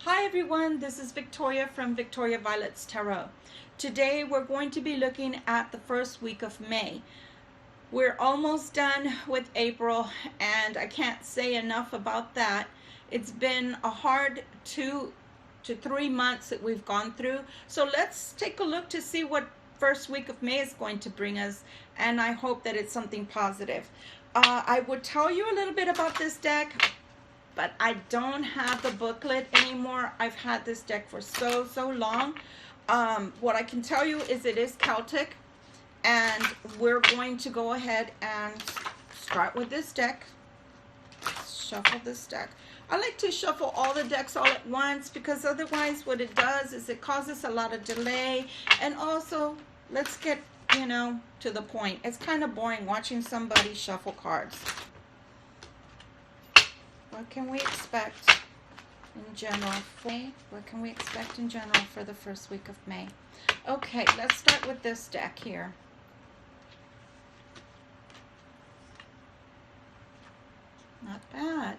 Hi everyone, this is Victoria from Victoria Violet's Tarot. Today we're going to be looking at the first week of May. We're almost done with April and I can't say enough about that. It's been a hard 2 to 3 months that we've gone through. So let's take a look to see what first week of May is going to bring us, and I hope that it's something positive. I would tell you a little bit about this deck, but I don't have the booklet anymore. I've had this deck for so long. What I can tell you is it is Celtic, and we're going to go ahead and start with this deck. Shuffle this deck. I like to shuffle all the decks all at once because otherwise what it does is it causes a lot of delay, and also let's get, to the point. It's kind of boring watching somebody shuffle cards. What can we expect in general for May? What can we expect in general for the first week of May? Okay, let's start with this deck here. Not bad.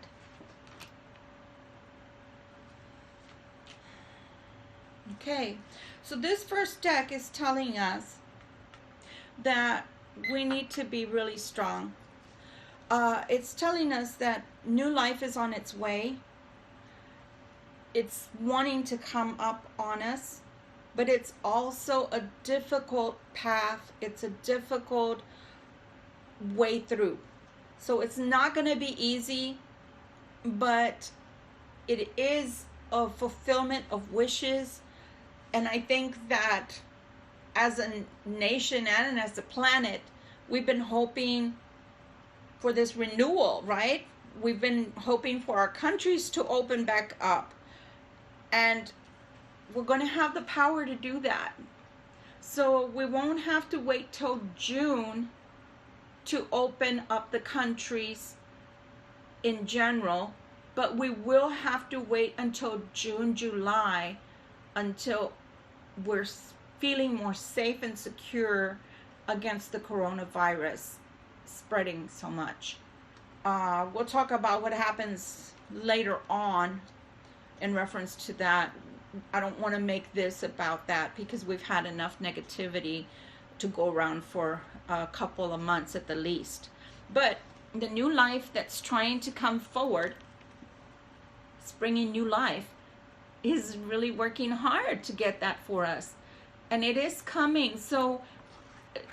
Okay, so this first deck is telling us that we need to be really strong. It's telling us that new life is on its way. It's wanting to come up on us, but it's also a difficult path. It's a difficult way through. So it's not going to be easy, but it is a fulfillment of wishes. And I think that as a nation and as a planet, we've been hoping for this renewal, right? We've been hoping for our countries to open back up, and we're going to have the power to do that. So we won't have to wait till June to open up the countries in general, but we will have to wait until June, July, until we're feeling more safe and secure against the coronavirus spreading so much. We'll talk about what happens later on in reference to that. I don't want to make this about that because we've had enough negativity to go around for a couple of months at the least. But the new life that's trying to come forward, springing new life, is really working hard to get that for us. And it is coming. So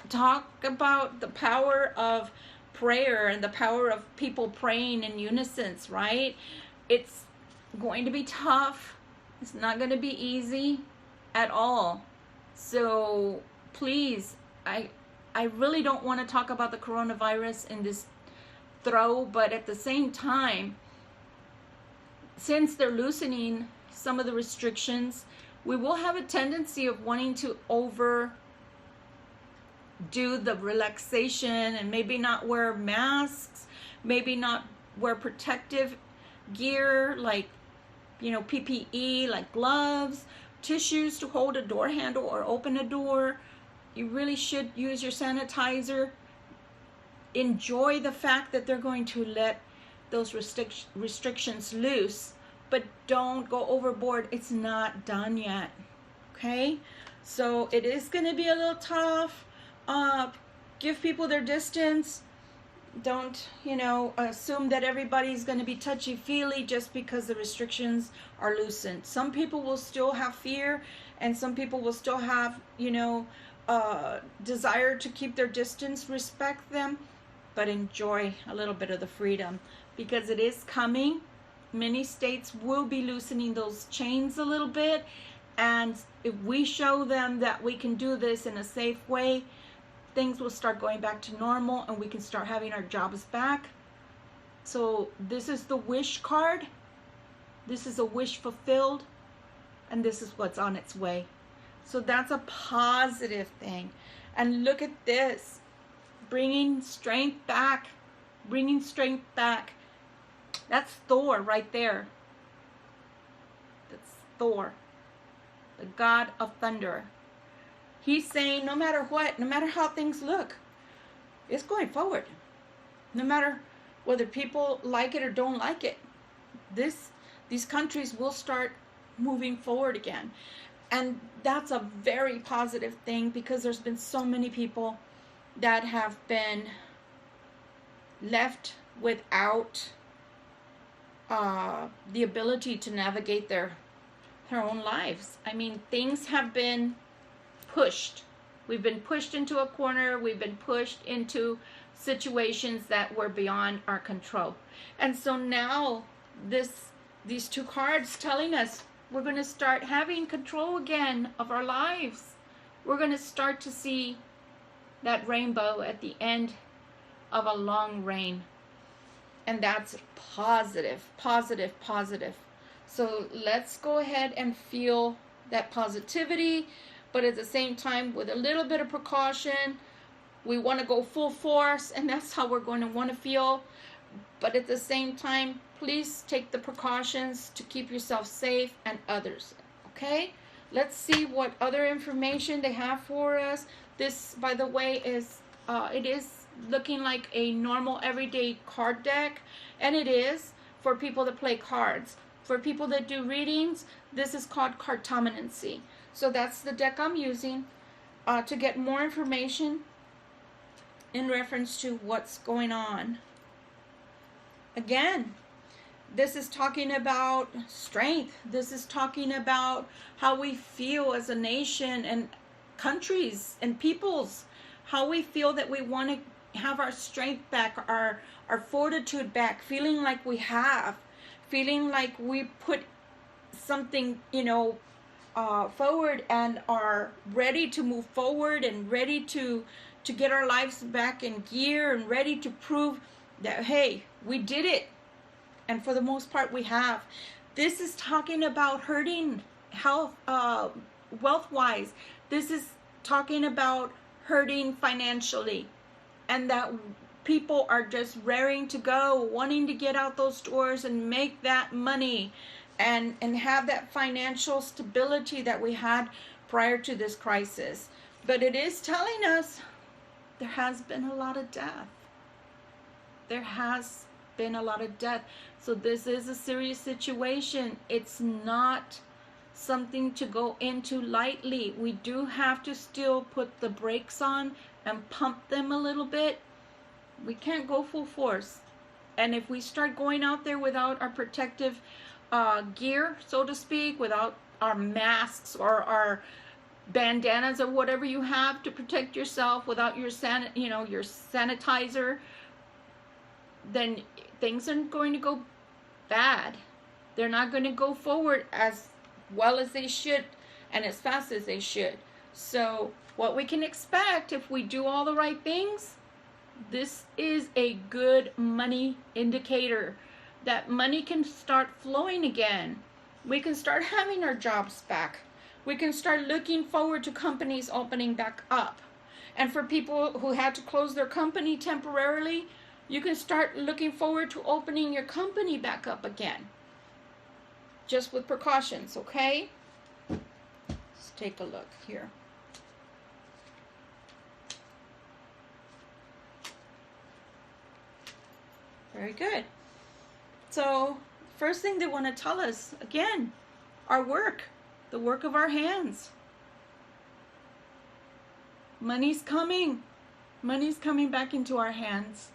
talk about the power of prayer and the power of people praying in unison, right? It's going to be tough. It's not going to be easy at all. So please, I really don't want to talk about the coronavirus in this throw, but at the same time, since they're loosening some of the restrictions, we will have a tendency of wanting to overdo the relaxation and maybe not wear masks, maybe not wear protective gear like, PPE, like gloves, tissues to hold a door handle or open a door. You really should use your sanitizer. Enjoy the fact that they're going to let those restrictions loose, but don't go overboard. It's not done yet. Okay? So it is going to be a little tough. Give people their distance. Don't, assume that everybody's going to be touchy-feely just because the restrictions are loosened. Some people will still have fear, and some people will still have, desire to keep their distance. Respect them, but enjoy a little bit of the freedom because it is coming. Many states will be loosening those chains a little bit, and if we show them that we can do this in a safe way, things will start going back to normal and we can start having our jobs back. So this is the wish card. This is a wish fulfilled, and this is what's on its way. So that's a positive thing. And look at this, bringing strength back, bringing strength back. That's Thor right there. That's Thor, the god of thunder. He's saying no matter what, no matter how things look, it's going forward. No matter whether people like it or don't like it, these countries will start moving forward again. And that's a very positive thing, because there's been so many people that have been left without the ability to navigate their own lives. I mean, things have been pushed. We've been pushed into a corner. We've been pushed into situations that were beyond our control. And so now these two cards telling us we're going to start having control again of our lives. We're going to start to see that rainbow at the end of a long rain. And that's positive, positive, positive. So let's go ahead and feel that positivity, but at the same time, with a little bit of precaution. We want to go full force, and that's how we're going to want to feel. But at the same time, please take the precautions to keep yourself safe and others. Okay? Let's see what other information they have for us. This, by the way, is it is looking like a normal everyday card deck, and it is for people that play cards. For people that do readings, this is called cartomancy. So that's the deck I'm using to get more information in reference to what's going on. Again, this is talking about strength. This is talking about how we feel as a nation and countries and peoples, how we feel that we want to have our strength back, our fortitude back, feeling like we have, feeling like we put something, forward and are ready to move forward and ready to get our lives back in gear and ready to prove that, hey, we did it. And for the most part, we have. This is talking about hurting health, wealth-wise. This is talking about hurting financially. And that people are just raring to go, wanting to get out those doors and make that money and have that financial stability that we had prior to this crisis. But it is telling us there has been a lot of death. There has been a lot of death. So this is a serious situation. It's not something to go into lightly. We do have to still put the brakes on and pump them a little bit. We can't go full force. And if we start going out there without our protective gear, so to speak, without our masks or our bandanas or whatever you have to protect yourself, without your your sanitizer, then things are going to go bad. They're not going to go forward as well as they should and as fast as they should. So what we can expect if we do all the right things, this is a good money indicator that money can start flowing again. We can start having our jobs back. We can start looking forward to companies opening back up. And for people who had to close their company temporarily, you can start looking forward to opening your company back up again. Just with precautions, okay? Let's take a look here. Very good. So, first thing they want to tell us, again, our work, the work of our hands. Money's coming. Money's coming back into our hands.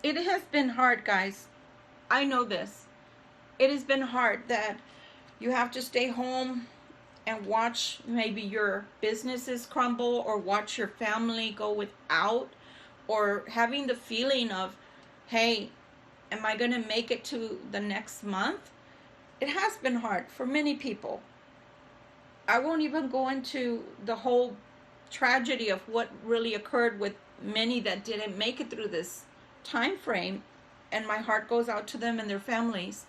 It has been hard, guys. I know this. It has been hard that you have to stay home and watch maybe your businesses crumble or watch your family go without, or having the feeling of, hey, am I going to make it to the next month? It has been hard for many people. I won't even go into the whole tragedy of what really occurred with many that didn't make it through this time frame, and my heart goes out to them and their families.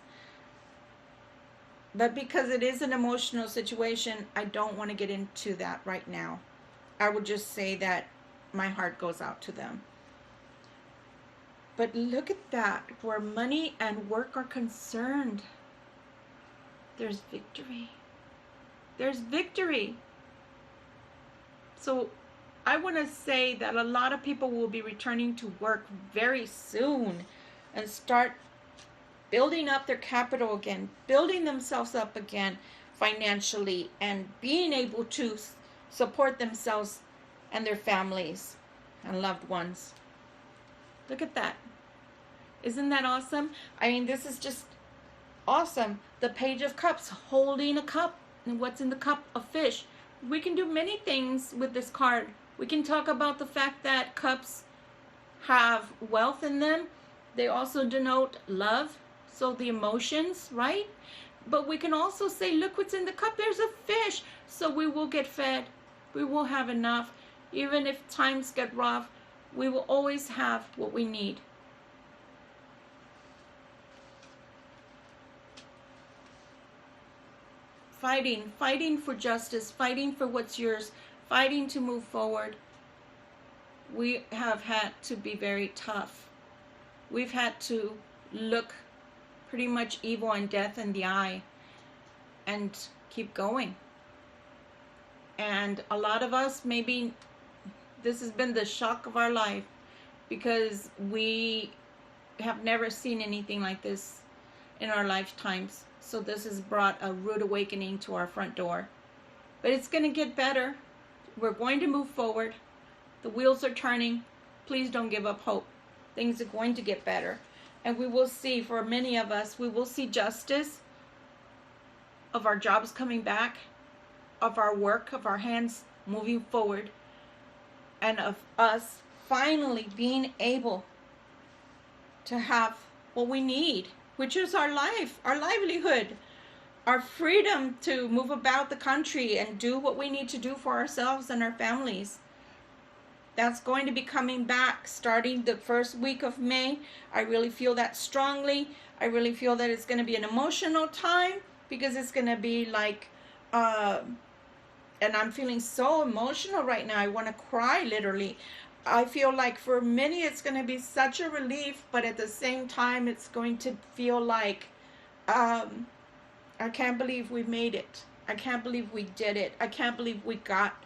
But because it is an emotional situation, I don't want to get into that right now. I would just say that my heart goes out to them. But look at that, where money and work are concerned. There's victory. There's victory. So I want to say that a lot of people will be returning to work very soon and start building up their capital again, building themselves up again financially, and being able to support themselves and their families and loved ones. Look at that. Isn't that awesome? I mean, this is just awesome. The Page of Cups, holding a cup. And what's in the cup? A fish. We can do many things with this card. We can talk about the fact that cups have wealth in them. They also denote love, so the emotions, right? But we can also say, look what's in the cup. There's a fish. So we will get fed. We will have enough. Even if times get rough, we will always have what we need. Fighting for justice, fighting for what's yours, fighting to move forward. We have had to be very tough. We've had to look pretty much evil and death in the eye and keep going. And a lot of us, maybe this has been the shock of our life, because we have never seen anything like this in our lifetimes. So this has brought a rude awakening to our front door. But it's going to get better. We're going to move forward. The wheels are turning. Please don't give up hope. Things are going to get better. And we will see, for many of us, we will see justice of our jobs coming back, of our work, of our hands moving forward, and of us finally being able to have what we need, which is our life, our livelihood, our freedom to move about the country and do what we need to do for ourselves and our families. That's going to be coming back starting the first week of May. I really feel that strongly. I really feel that it's going to be an emotional time, because it's going to be like, and I'm feeling so emotional right now. I want to cry, literally. I feel like for many it's going to be such a relief, but at the same time it's going to feel like, I can't believe we made it. I can't believe we did it. I can't believe we got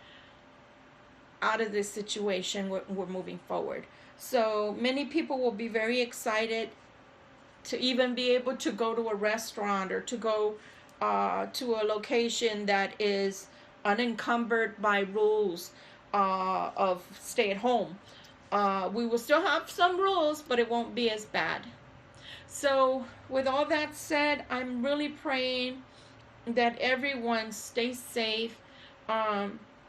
out of this situation. We're moving forward. So many people will be very excited to even be able to go to a restaurant, or to go to a location that is unencumbered by rules of stay at home. We will still have some rules, but it won't be as bad. So with all that said, I'm really praying that everyone stays safe.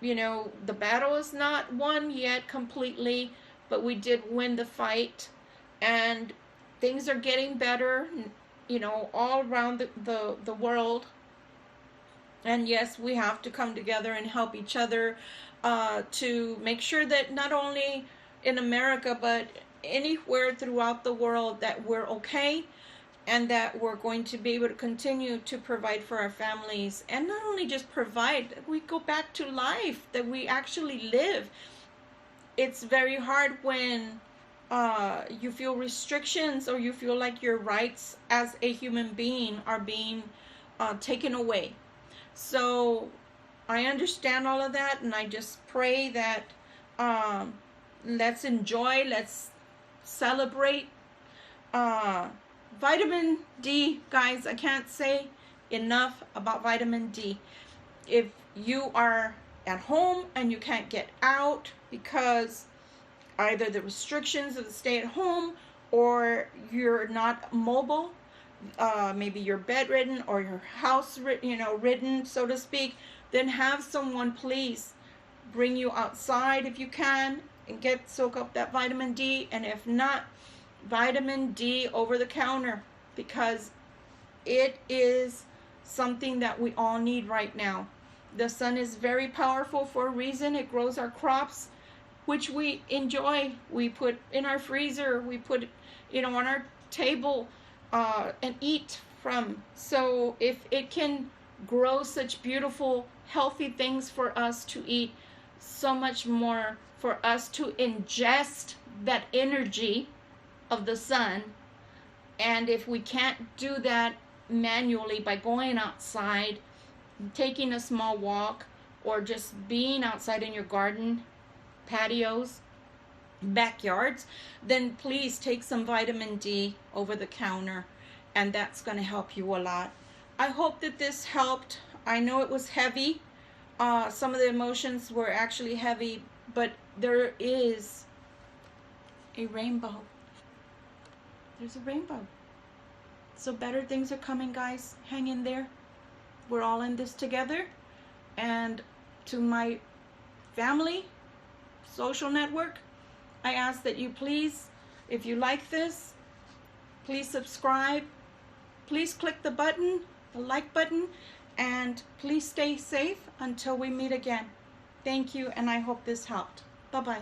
You know, the battle is not won yet completely, but we did win the fight, and things are getting better, you know, all around the world. And yes, we have to come together and help each other to make sure that not only in America, but anywhere throughout the world, that we're okay, and that we're going to be able to continue to provide for our families. And not only just provide, we go back to life, that we actually live. It's very hard when you feel restrictions, or you feel like your rights as a human being are being taken away. So I understand all of that, and I just pray that let's enjoy, let's celebrate. Vitamin D, guys, I can't say enough about vitamin D. If you are at home and you can't get out because either the restrictions of the stay at home, or you're not mobile, maybe you're bedridden, or your house, ridden, so to speak, then have someone please bring you outside if you can, and soak up that vitamin D. And if not, vitamin D over the counter, because it is something that we all need right now. The sun is very powerful for a reason. It grows our crops, which we enjoy. We put in our freezer, we put on our table and eat from. So if it can grow such beautiful, healthy things for us to eat, so much more for us to ingest that energy of the sun. And if we can't do that manually by going outside, taking a small walk, or just being outside in your garden, patios, backyards, then please take some vitamin D over the counter and that's going to help you a lot. I hope that this helped. I know it was heavy. Some of the emotions were actually heavy, but there is a rainbow. There's a rainbow. So better things are coming, guys. Hang in there. We're all in this together. And to my family, social network, I ask that you please, if you like this, please subscribe. Please click the button, the like button, and please stay safe until we meet again. Thank you, and I hope this helped. Bye-bye.